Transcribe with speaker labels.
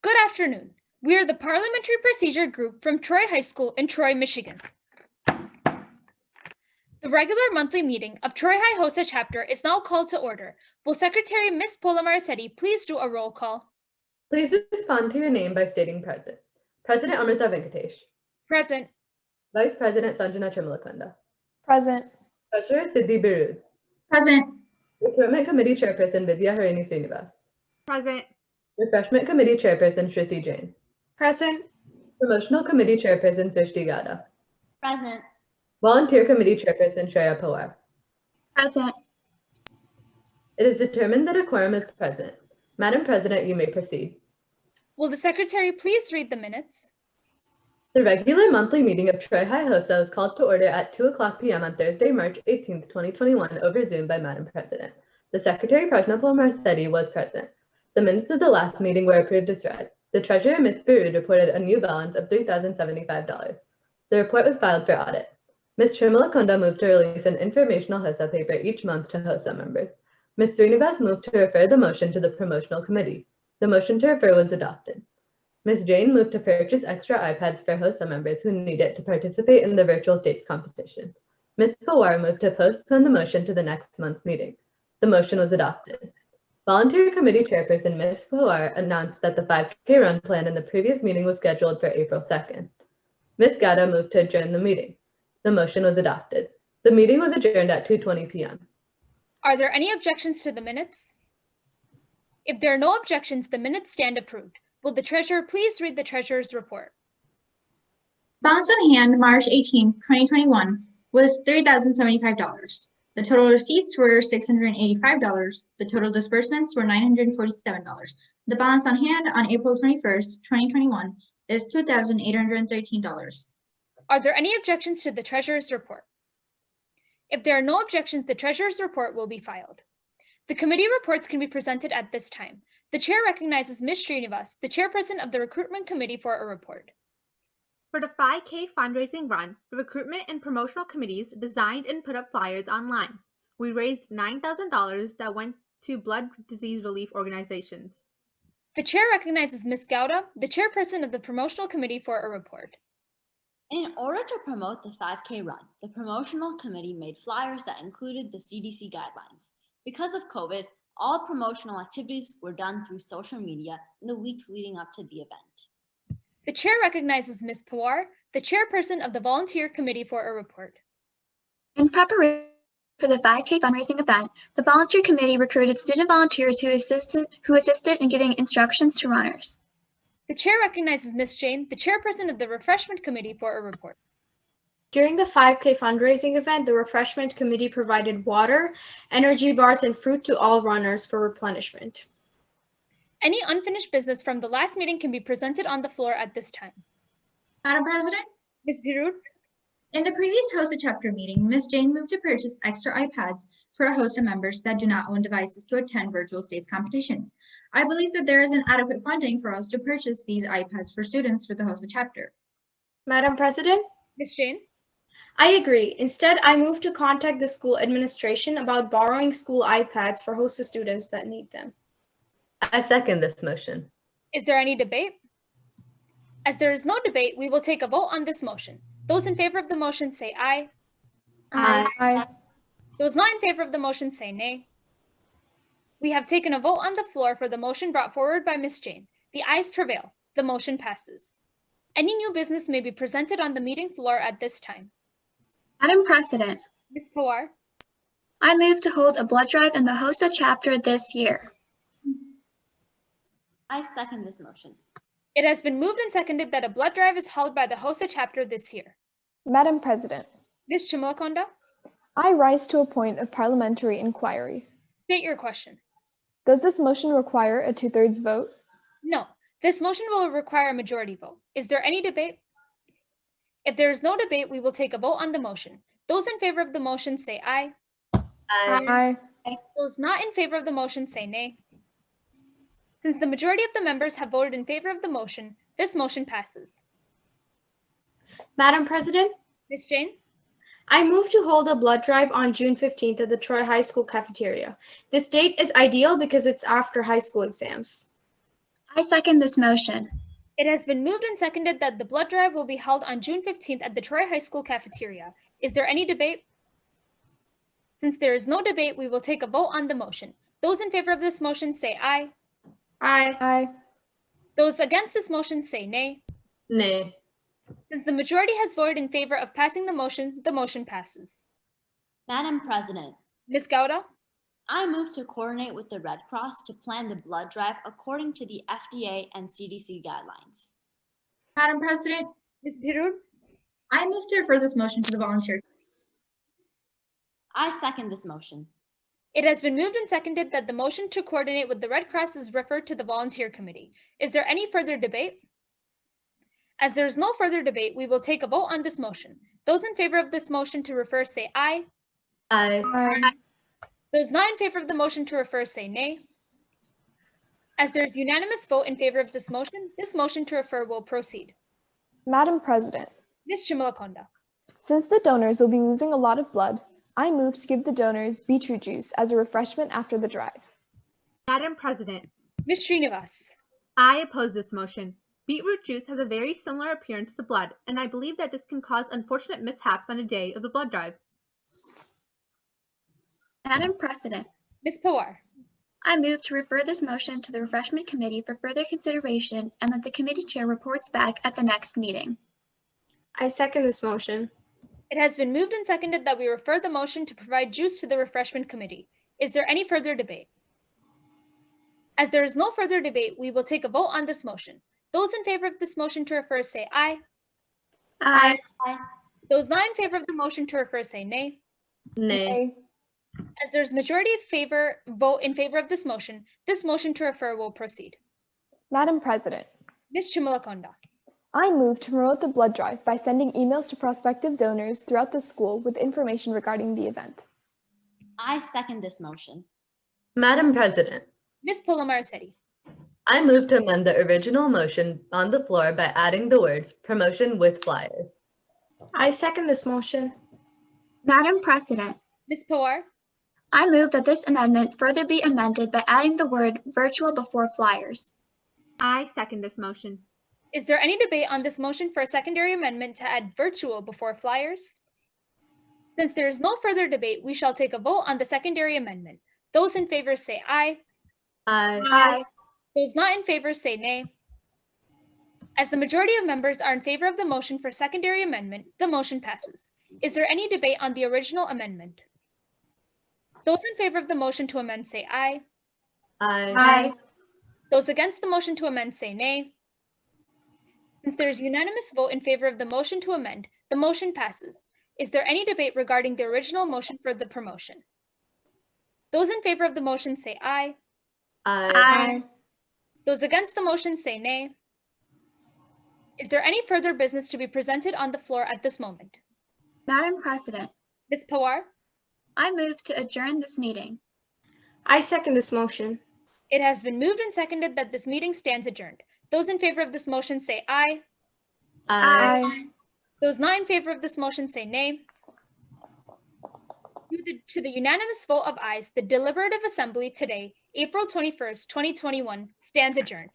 Speaker 1: Good afternoon. We are the Parliamentary Procedure Group from Troy High School in Troy, Michigan. The regular monthly meeting of Troy High HOSA chapter is now called to order. Will Secretary Ms. Polamarasetti please do a roll call?
Speaker 2: Please respond to your name by stating present. President Amruta Venkatesh.
Speaker 1: Present.
Speaker 2: Vice President Sanjana Chimalakonda.
Speaker 3: Present.
Speaker 2: Treasurer Siddhi Bhirud.
Speaker 4: Present.
Speaker 2: Recruitment Committee Chairperson Vidhya, Harini, Srinivas.
Speaker 3: Present.
Speaker 2: Refreshment Committee Chairperson Shruti Jain.
Speaker 3: Present.
Speaker 2: Promotional Committee Chairperson Srishti Gowda.
Speaker 4: Present.
Speaker 2: Volunteer Committee Chairperson Shreya Pawar.
Speaker 4: Present.
Speaker 2: It is determined that a quorum is present. Madam President, you may proceed.
Speaker 1: Will the Secretary please read the minutes?
Speaker 2: The regular monthly meeting of Troy High HOSA is called to order at 2:00 p.m. on Thursday, March 18th, 2021 over Zoom by Madam President. The Secretary, Prajna Polamarasetti, was present. The minutes of the last meeting were approved as read. The Treasurer, Ms. Bhirud, reported a new balance of $3,075. The report was filed for audit. Ms. Chimalakonda moved to release an informational HOSA paper each month to HOSA members. Ms. Srinivas moved to refer the motion to the Promotional Committee. The motion to refer was adopted. Ms. Jain moved to purchase extra iPads for HOSA members who need it to participate in the virtual states competition. Ms. Pawar moved to postpone the motion to the next month's meeting. The motion was adopted. Volunteer Committee Chairperson Ms. Pawar announced that the 5K run plan in the previous meeting was scheduled for April 2nd. Ms. Gowda moved to adjourn the meeting. The motion was adopted. The meeting was adjourned at 2:20 p.m.
Speaker 1: Are there any objections to the minutes? If there are no objections, the minutes stand approved. Will the Treasurer please read the Treasurer's report?
Speaker 4: Balance on hand, March 18, 2021, was $3,075. The total receipts were $685. The total disbursements were $947. The balance on hand on April 21st, 2021, is $2,813.
Speaker 1: Are there any objections to the Treasurer's report? If there are no objections, the Treasurer's report will be filed. The committee reports can be presented at this time. The Chair recognizes Ms. Srinivas, the Chairperson of the Recruitment Committee, for a report.
Speaker 3: For the 5K fundraising run, the recruitment and promotional committees designed and put up flyers online. We raised $9,000 that went to blood disease relief organizations.
Speaker 1: The Chair recognizes Ms. Gowda, the Chairperson of the Promotional Committee, for a report.
Speaker 5: In order to promote the 5K run, the promotional committee made flyers that included the CDC guidelines. Because of COVID, all promotional activities were done through social media in the weeks leading up to the event.
Speaker 1: The Chair recognizes Ms. Pawar, the Chairperson of the Volunteer Committee, for a report.
Speaker 6: In preparation for the 5K fundraising event, the Volunteer Committee recruited student volunteers who assisted in giving instructions to runners.
Speaker 1: The Chair recognizes Ms. Jain, the Chairperson of the Refreshment Committee, for a report.
Speaker 7: During the 5K fundraising event, the Refreshment Committee provided water, energy bars, and fruit to all runners for replenishment.
Speaker 1: Any unfinished business from the last meeting can be presented on the floor at this time.
Speaker 4: Madam President,
Speaker 1: Ms. Bhirud?
Speaker 4: in the previous HOSA chapter meeting, Ms. Jain moved to purchase extra iPads for HOSA members that do not own devices to attend virtual states competitions. I believe that there is an adequate funding for us to purchase these iPads for students for the HOSA chapter.
Speaker 7: Madam President,
Speaker 1: Ms. Jain?
Speaker 7: I agree. Instead, I move to contact the school administration about borrowing school iPads for HOSA students that need them.
Speaker 2: I second this motion.
Speaker 1: Is there any debate? As there is no debate, we will take a vote on this motion. Those in favor of the motion say aye.
Speaker 3: Aye.
Speaker 1: Those not in favor of the motion say nay. We have taken a vote on the floor for the motion brought forward by Ms. Jain. The ayes prevail. The motion passes. Any new business may be presented on the meeting floor at this time.
Speaker 6: Madam President,
Speaker 1: Ms. Pawar?
Speaker 6: I move to hold a blood drive in the HOSA chapter this year.
Speaker 5: I second this motion.
Speaker 1: It has been moved and seconded that a blood drive is held by the HOSA chapter this year.
Speaker 3: Madam President,
Speaker 1: Ms. Chimalakonda?
Speaker 3: I rise to a point of parliamentary inquiry.
Speaker 1: State your question.
Speaker 3: Does this motion require a 2/3 vote?
Speaker 1: No. This motion will require a majority vote. Is there any debate? If there is no debate, we will take a vote on the motion. Those in favor of the motion say aye.
Speaker 3: Aye.
Speaker 1: Those not in favor of the motion say nay. Since the majority of the members have voted in favor of the motion, this motion passes.
Speaker 7: Madam President,
Speaker 1: Ms. Jain?
Speaker 7: I move to hold a blood drive on June 15th at the Troy High School cafeteria. This date is ideal because it's after high school exams.
Speaker 6: I second this motion.
Speaker 1: It has been moved and seconded that the blood drive will be held on June 15th at the Troy High School cafeteria. Is there any debate? Since there is no debate, we will take a vote on the motion. Those in favor of this motion say aye.
Speaker 7: Aye.
Speaker 3: Aye.
Speaker 1: Those against this motion say nay.
Speaker 2: Nay.
Speaker 1: Since the majority has voted in favor of passing the motion passes.
Speaker 5: Madam President,
Speaker 1: Ms. Gowda,
Speaker 5: I move to coordinate with the Red Cross to plan the blood drive according to the FDA and CDC guidelines.
Speaker 4: Madam President,
Speaker 1: Ms. Bhirud,
Speaker 4: I move to refer this motion to the volunteer.
Speaker 5: I second this motion.
Speaker 1: it has been moved and seconded that the motion to coordinate with the Red Cross is referred to the volunteer committee. Is there any further debate? As there is no further debate, we will take a vote on this motion. Those in favor of this motion to refer say aye.
Speaker 2: Aye.
Speaker 3: Aye.
Speaker 1: Those not in favor of the motion to refer say nay. As there is unanimous vote in favor of this motion to refer will proceed.
Speaker 8: Madam President,
Speaker 1: Ms. Chimalakonda,
Speaker 8: since the donors will be losing a lot of blood, I move to give the donors beetroot juice as a refreshment after the drive.
Speaker 3: Madam President,
Speaker 1: Ms. Srinivas,
Speaker 3: I oppose this motion. Beetroot juice has a very similar appearance to blood, and I believe that this can cause unfortunate mishaps on a day of the blood drive.
Speaker 6: Madam President,
Speaker 1: Ms. Pawar,
Speaker 6: I move to refer this motion to the Refreshment Committee for further consideration and that the committee chair reports back at the next meeting.
Speaker 7: I second this motion.
Speaker 1: it has been moved and seconded that we refer the motion to provide juice to the refreshment committee. Is there any further debate? As there is no further debate, we will take a vote on this motion. Those in favor of this motion to refer say aye.
Speaker 6: Aye.
Speaker 1: Those not in favor of the motion to refer say nay.
Speaker 2: Nay.
Speaker 1: As there's majority vote in favor of this motion to refer will proceed.
Speaker 8: Madam President,
Speaker 1: Ms. Chimalakonda,
Speaker 8: I move to promote the blood drive by sending emails to prospective donors throughout the school with information regarding the event.
Speaker 5: I second this motion.
Speaker 2: Madam President,
Speaker 1: Ms. Polamarasetti,
Speaker 2: I move to amend the original motion on the floor by adding the words promotion with flyers.
Speaker 7: I second this motion.
Speaker 6: Madam President,
Speaker 1: Ms. Pawar,
Speaker 6: I move that this amendment further be amended by adding the word virtual before flyers.
Speaker 3: I second this motion.
Speaker 1: is there any debate on this motion for a secondary amendment to add virtual before flyers? Since there is no further debate, we shall take a vote on the secondary amendment. Those in favor say aye.
Speaker 2: Aye.
Speaker 6: Aye.
Speaker 1: Those not in favor say nay. As the majority of members are in favor of the motion for secondary amendment, the motion passes. Is there any debate on the original amendment? Those in favor of the motion to amend say aye.
Speaker 2: Aye.
Speaker 6: Aye.
Speaker 1: Those against the motion to amend say nay. Since there is unanimous vote in favor of the motion to amend, the motion passes. Is there any debate regarding the original motion for the promotion? Those in favor of the motion say aye.
Speaker 2: Aye.
Speaker 6: Aye.
Speaker 1: Those against the motion say nay. Is there any further business to be presented on the floor at this moment?
Speaker 6: Madam President,
Speaker 1: Ms. Pawar,
Speaker 6: I move to adjourn this meeting.
Speaker 7: I second this motion.
Speaker 1: it has been moved and seconded that this meeting stands adjourned. Those in favor of this motion say aye.
Speaker 2: Aye.
Speaker 1: Those not in favor of this motion say nay. To the unanimous vote of ayes, the deliberative assembly today, April 21st, 2021, stands adjourned.